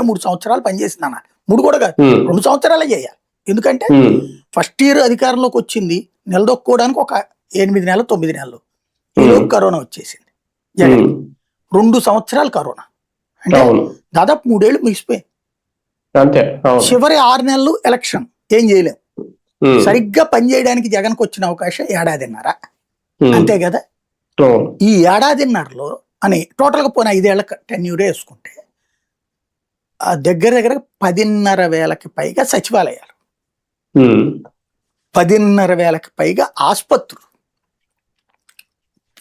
3 సంవత్సరాలు పనిచేసింది అన్న. 3 కూడా కాదు, ఉమ్, 2 సంవత్సరాలే చేయాలి. ఎందుకంటే ఉమ్, ఫస్ట్ ఇయర్ అధికారంలోకి వచ్చింది, నిలదొక్కోవడానికి ఒక 8 నెలలు 9 నెలలు. ఉమ్, ఈలోపు కరోనా వచ్చేసింది జగన్. ఉమ్, 2 సంవత్సరాలు కరోనా అంటే అవును, దాదాపు 3 ఏళ్ళు ముగిసిపోయింది. అంతే, అవును, చివరి 6 నెలలు ఎలక్షన్, ఏం చేయలేం. ఉమ్, సరిగ్గా పనిచేయడానికి జగన్కి వచ్చిన అవకాశం 1.5 ఏడాది, ఉమ్, అంతే కదా. అవును, ఈ 1.5 ఏడాదిలో అని టోటల్గా పోయిన 5 ఏళ్ల టెన్యూరే వేసుకుంటే ఆ దగ్గర దగ్గర 10,500 పైగా సచివాలయాలు, ఉమ్, 10,500 పైగా ఆసుపత్రులు.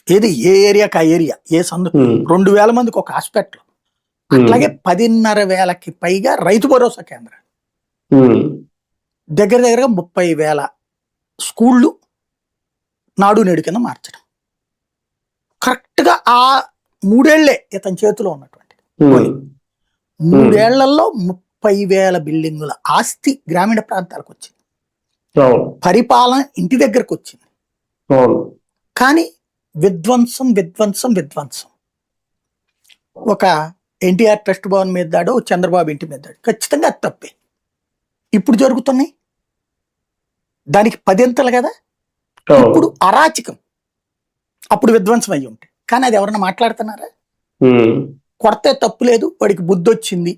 ఏది ఏ ఏరియాకి ఆ ఏరియా, ఏ సందు ఉమ్, 2,000 మందికి ఒక హాస్పిటల్. అట్లాగే 10,500 పైగా రైతు భరోసా కేంద్రాలు, ఉమ్, దగ్గర దగ్గరగా 30,000 స్కూళ్ళు నాడు నేడు కింద మార్చడం. కరెక్ట్గా ఆ 3 ఏళ్లే ఇతని చేతిలో ఉన్నటువంటి ఉమ్, 3 ఏళ్లలో 30,000 బిల్డింగుల ఆస్తి గ్రామీణ ప్రాంతాలకు వచ్చింది. అవును, పరిపాలన ఇంటి దగ్గరకు వచ్చింది. అవును, కానీ విధ్వంసం విధ్వంసం విధ్వంసం. ఒక ఎన్టీఆర్ ట్రస్ట్ భవన్ మీద దాడో, చంద్రబాబు ఇంటి మీద దాడో, ఖచ్చితంగా అది తప్పే. ఇప్పుడు జరుగుతున్నాయి దానికి 10 కదా. అవును, ఇప్పుడు అరాచకం, అప్పుడు విధ్వంసం అయ్యి ఉంటాయి. కానీ అది ఎవరన్నా మాట్లాడుతున్నారా? ఉమ్, కొడితే తప్పు లేదు, వాడికి బుద్ధి వచ్చింది,